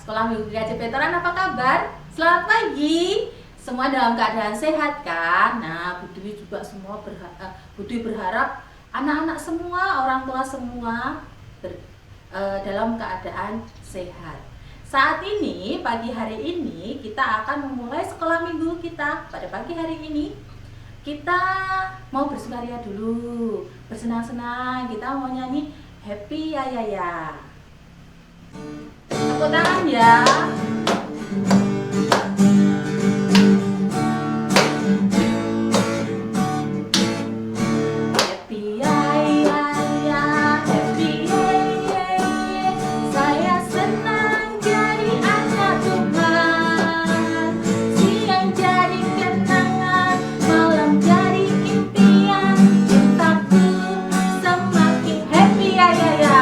Sekolah Minggu GKJ Veteran, apa kabar? Selamat pagi. Semua dalam keadaan sehat kan? Nah, Bu Dwi juga semua Bu Dwi berharap anak-anak semua, orang tua semua dalam keadaan sehat. Saat ini, pagi hari ini kita akan memulai sekolah minggu kita. Pada pagi hari ini kita mau bersukaria dulu, bersenang-senang. Kita mau nyanyi Happy Ya Ya Ya. Tepuk tangan ya. Happy ya ya ya, happy ye ye ye. Saya senang jadi anak Tuhan. Siang jadi kenangan, malam jadi impian. Cintaku semakin happy ya ya ya.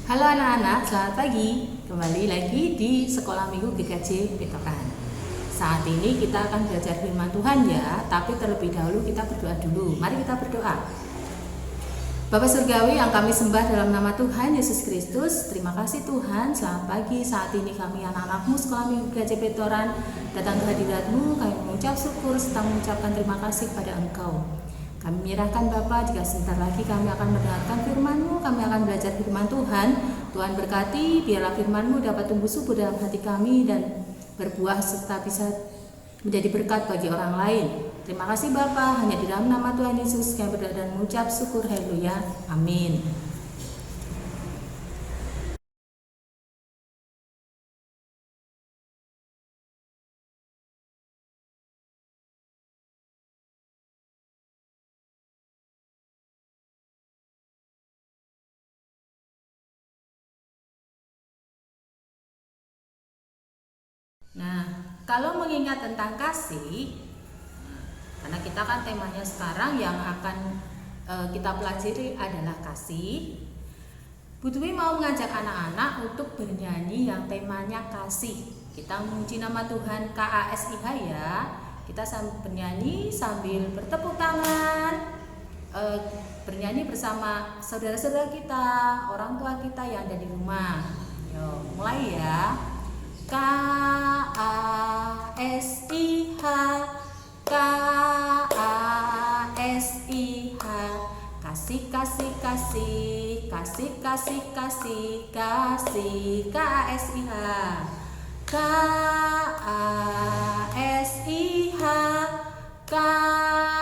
Halo anak-anak, selamat pagi. Kembali lagi di Sekolah Minggu GKJ Veteran. Saat ini kita akan belajar firman Tuhan ya, tapi terlebih dahulu kita berdoa dulu. Mari kita berdoa. Bapa Surgawi yang kami sembah dalam nama Tuhan Yesus Kristus, terima kasih Tuhan. Selamat pagi, saat ini kami anak-anakmu Sekolah Minggu GKJ Veteran datang ke hadirat-Mu. Kami mengucap syukur serta mengucapkan terima kasih pada Engkau. Kami menyerahkan Bapa, jika sebentar lagi kami akan mendengarkan firman-Mu, kami akan belajar firman Tuhan. Tuhan berkati, biarlah firman-Mu dapat tumbuh subur dalam hati kami dan berbuah serta bisa menjadi berkat bagi orang lain. Terima kasih Bapa, hanya di dalam nama Tuhan Yesus kami berdoa dan mengucap syukur. Haleluya. Amin. Nah, kalau mengingat tentang kasih, karena kita kan temanya sekarang yang akan kita pelajari adalah kasih, Bu Dwi mau mengajak anak-anak untuk bernyanyi yang temanya kasih. Kita memuji nama Tuhan KASIH ya. Kita bernyanyi sambil bertepuk tangan, bernyanyi bersama saudara-saudara kita, orang tua kita yang ada di rumah. Yuk, mulai ya. KASIH, KASIH, kasih kasih kasih, kasih kasih kasih, kasih KASIH, KASIH, KASIH,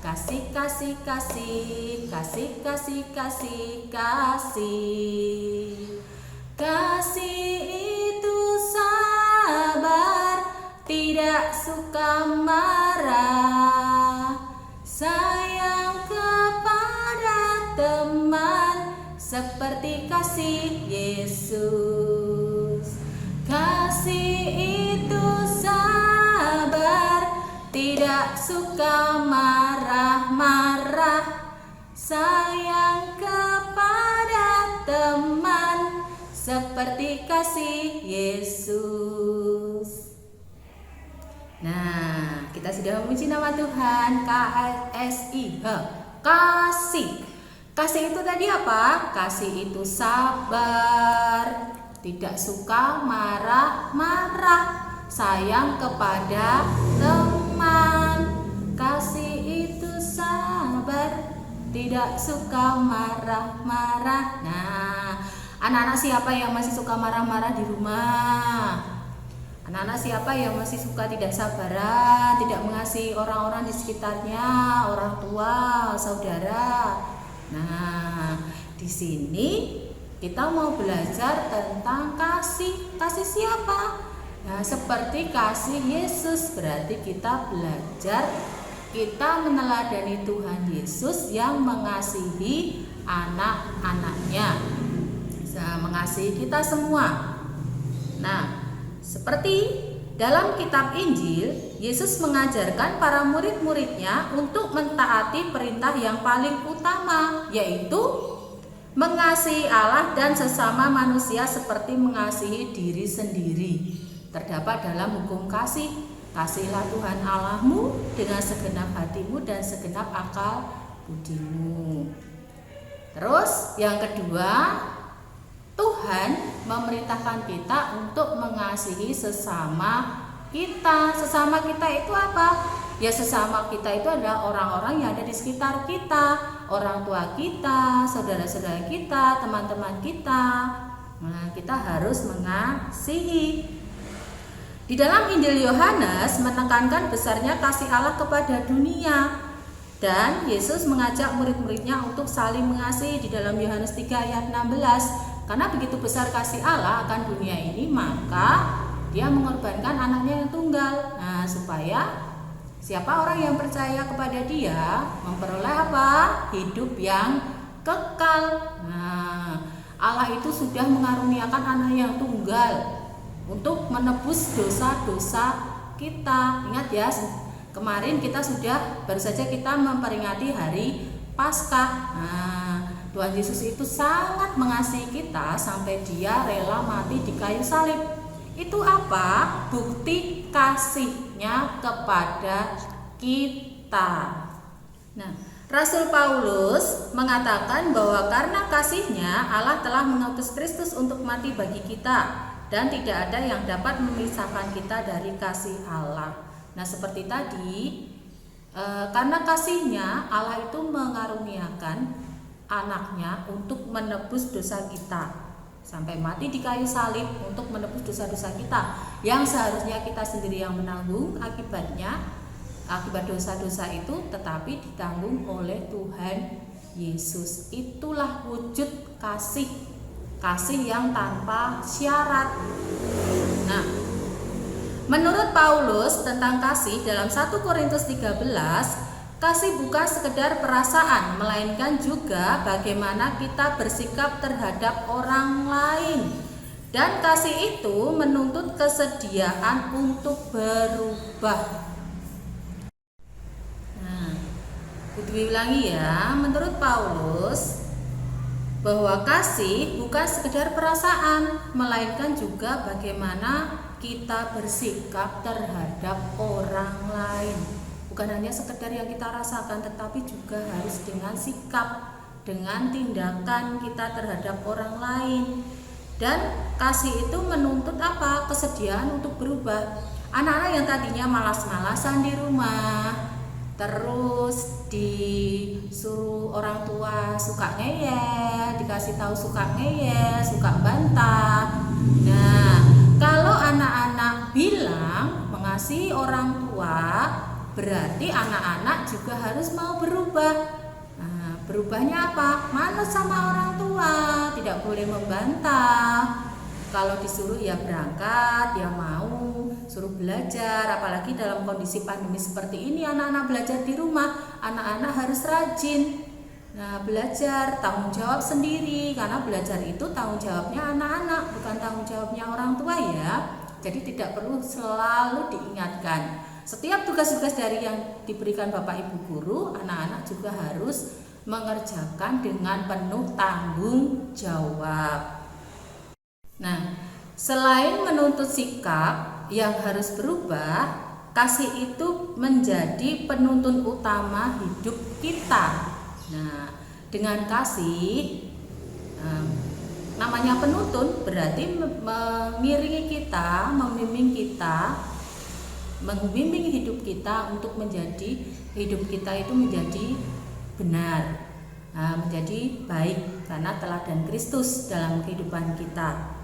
kasih kasih kasih, kasih kasih kasih, kasih. Kasih itu sabar, tidak suka marah, sayang kepada teman seperti kasih Yesus. Kasih itu sabar, tidak suka marah-marah, sayang kepada teman seperti kasih Yesus. Nah, kita sudah memuji nama Tuhan. KASIH, kasih. Kasih itu tadi apa? Kasih itu sabar, tidak suka marah-marah, sayang kepada teman. Kasih itu sabar, tidak suka marah-marah. Nah, anak-anak siapa yang masih suka marah-marah di rumah? Anak-anak siapa yang masih suka tidak sabaran, tidak mengasihi orang-orang di sekitarnya, orang tua, saudara? Nah, di sini kita mau belajar tentang kasih. Kasih siapa? Nah, seperti kasih Yesus, berarti kita belajar, kita meneladani Tuhan Yesus yang mengasihi anak-anaknya, mengasihi kita semua. Nah, seperti dalam kitab Injil, Yesus mengajarkan para murid-muridnya untuk mentaati perintah yang paling utama, yaitu mengasihi Allah dan sesama manusia seperti mengasihi diri sendiri. Terdapat dalam hukum kasih, kasihilah Tuhan Allahmu dengan segenap hatimu dan segenap akal budimu. Terus yang kedua, Tuhan memerintahkan kita untuk mengasihi sesama kita. Sesama kita itu apa? Ya, sesama kita itu adalah orang-orang yang ada di sekitar kita, orang tua kita, saudara-saudara kita, teman-teman kita. Nah, kita harus mengasihi. Di dalam Injil Yohanes menekankan besarnya kasih Allah kepada dunia, dan Yesus mengajak murid-muridnya untuk saling mengasihi di dalam Yohanes 3 ayat 16. Karena begitu besar kasih Allah akan dunia ini, maka Dia mengorbankan anaknya yang tunggal. Nah, supaya siapa orang yang percaya kepada Dia memperoleh apa? Hidup yang kekal. Nah, Allah itu sudah mengaruniakan anak yang tunggal untuk menebus dosa-dosa kita. Ingat ya, kemarin kita baru saja kita memperingati hari Paskah. Nah, Tuhan Yesus itu sangat mengasihi kita sampai Dia rela mati di kayu salib. Itu apa? Bukti kasihnya kepada kita. Nah, Rasul Paulus mengatakan bahwa karena kasihnya Allah telah mengutus Kristus untuk mati bagi kita, dan tidak ada yang dapat memisahkan kita dari kasih Allah. Nah, seperti tadi, karena kasihnya Allah itu mengaruniakan anaknya untuk menebus dosa kita, sampai mati di kayu salib untuk menebus dosa-dosa kita, yang seharusnya kita sendiri yang menanggung akibatnya, akibat dosa-dosa itu, tetapi ditanggung oleh Tuhan Yesus. Itulah wujud kasih yang tanpa syarat. Nah, menurut Paulus tentang kasih dalam 1 Korintus 13, kasih bukan sekedar perasaan, melainkan juga bagaimana kita bersikap terhadap orang lain. Dan kasih itu menuntut kesediaan untuk berubah. Nah, diulangi ya, menurut Paulus bahwa kasih bukan sekedar perasaan, melainkan juga bagaimana kita bersikap terhadap orang lain. Bukan hanya sekedar yang kita rasakan, tetapi juga harus dengan sikap, dengan tindakan kita terhadap orang lain. Dan kasih itu menuntut apa? Kesediaan untuk berubah. Anak-anak yang tadinya malas-malasan di rumah, terus disuruh orang tua suka ngeyel, dikasih tahu suka ngeyel, suka bantah. Nah, kalau anak-anak bilang mengasihi orang tua, berarti anak-anak juga harus mau berubah. Nah, berubahnya apa? Manut sama orang tua, tidak boleh membantah. Kalau disuruh ya berangkat, ya mau, suruh belajar. Apalagi dalam kondisi pandemi seperti ini, anak-anak belajar di rumah, anak-anak harus rajin. Nah, belajar, tanggung jawab sendiri, karena belajar itu tanggung jawabnya anak-anak, bukan tanggung jawabnya orang tua ya. Jadi tidak perlu selalu diingatkan. Setiap tugas-tugas dari yang diberikan Bapak Ibu guru, anak-anak juga harus mengerjakan dengan penuh tanggung jawab. Nah, selain menuntut sikap yang harus berubah, kasih itu menjadi penuntun utama hidup kita. Nah, dengan kasih, namanya penuntun berarti mengiringi kita, membimbing kita, membimbing hidup kita untuk menjadi hidup kita itu menjadi benar, menjadi baik karena teladan Kristus dalam kehidupan kita.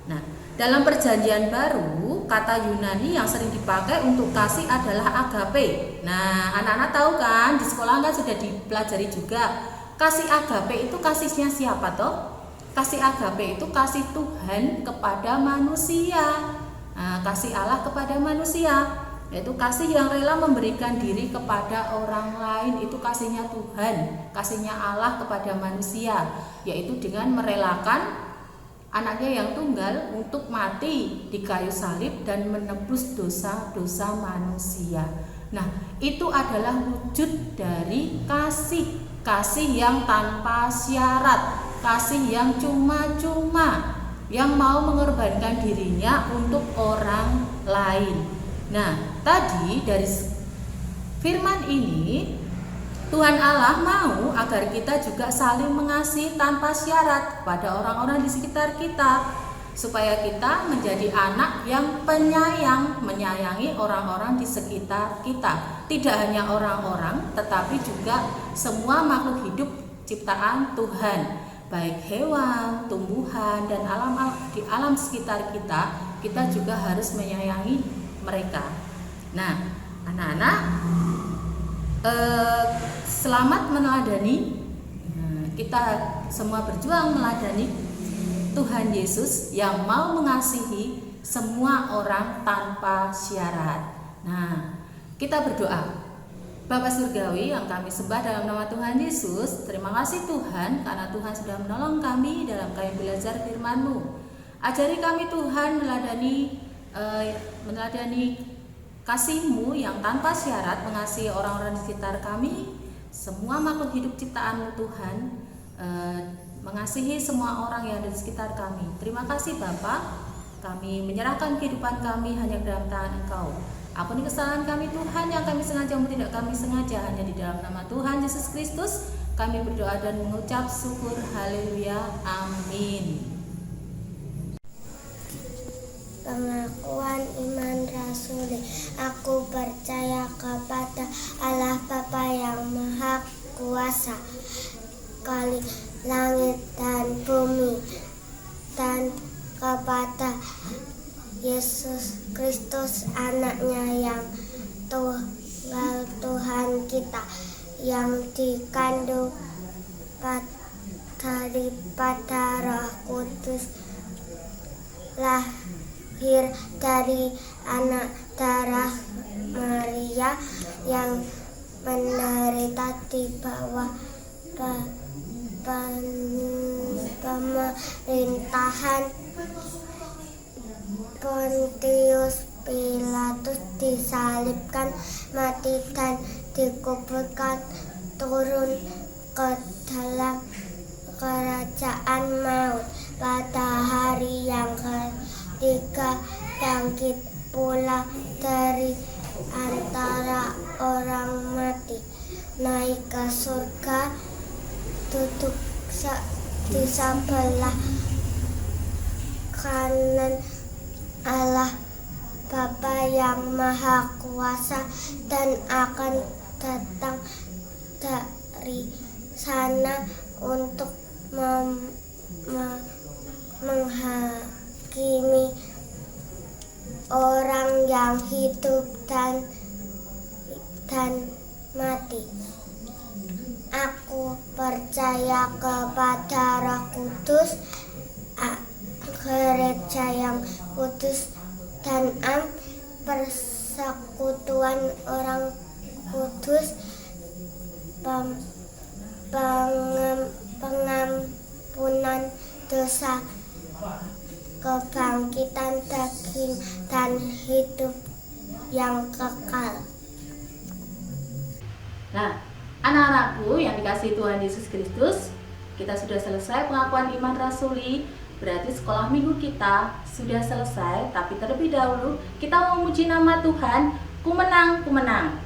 Nah, dalam perjanjian baru, kata Yunani yang sering dipakai untuk kasih adalah agape. Nah, anak-anak tahu kan, di sekolah kan sudah dipelajari juga. Kasih agape itu kasihnya siapa toh? Kasih agape itu kasih Tuhan kepada manusia. Nah, kasih Allah kepada manusia, yaitu kasih yang rela memberikan diri kepada orang lain. Itu kasihnya Tuhan, kasihnya Allah kepada manusia, yaitu dengan merelakan anaknya yang tunggal untuk mati di kayu salib dan menebus dosa-dosa manusia. Nah, itu adalah wujud dari kasih yang tanpa syarat, kasih yang cuma-cuma, yang mau mengorbankan dirinya untuk orang lain. Nah, tadi dari firman ini Tuhan Allah mau agar kita juga saling mengasihi tanpa syarat pada orang-orang di sekitar kita, supaya kita menjadi anak yang penyayang, menyayangi orang-orang di sekitar kita. Tidak hanya orang-orang, tetapi juga semua makhluk hidup ciptaan Tuhan, baik hewan, tumbuhan, dan di alam sekitar kita, kita juga harus menyayangi mereka. Nah, anak-anak, selamat meneladani, kita semua berjuang meneladani Tuhan Yesus yang mau mengasihi semua orang tanpa syarat. Nah, kita berdoa. Bapa Surgawi yang kami sembah dalam nama Tuhan Yesus, terima kasih Tuhan karena Tuhan sudah menolong kami dalam kami belajar firman-Mu. Ajari kami Tuhan meneladani kasih-Mu yang tanpa syarat, mengasihi orang-orang di sekitar kami, semua makhluk hidup ciptaan-Mu Tuhan, mengasihi semua orang yang ada di sekitar kami. Terima kasih Bapa, kami menyerahkan kehidupan kami hanya dalam tangan Engkau. Ampuni kesalahan kami Tuhan yang kami sengaja maupun tidak kami sengaja, hanya di dalam nama Tuhan Yesus Kristus kami berdoa dan mengucap syukur. Haleluya, amin. Pengakuan iman rasuli. Aku percaya kepada Allah Bapa yang Maha Kuasa, kali langit dan bumi, dan kepada Yesus Kristus anaknya yang tunggal Tuhan kita, yang dikandung daripada Roh Kudus, lahir dari anak darah Maria, yang menderita di bawah pemerintahan Pontius Pilatus, disalibkan, mati dan dikuburkan, turun ke dalam kerajaan maut, pada hari yang ketiga bangkit pula dari antara orang mati, naik ke surga, duduk di sebelah kanan Allah Bapa yang Maha Kuasa, dan akan datang dari sana untuk menghakimi orang yang hidup dan mati. Aku percaya kepada Roh Kudus, gereja yang kudus dan persekutuan orang kudus, pengampunan dosa, kebangkitan daging, dan hidup yang kekal. Nah, anak-anakku yang dikasihi Tuhan Yesus Kristus, kita sudah selesai pengakuan iman rasuli. Berarti sekolah minggu kita sudah selesai, tapi terlebih dahulu kita mau memuji nama Tuhan. Ku menang, ku menang.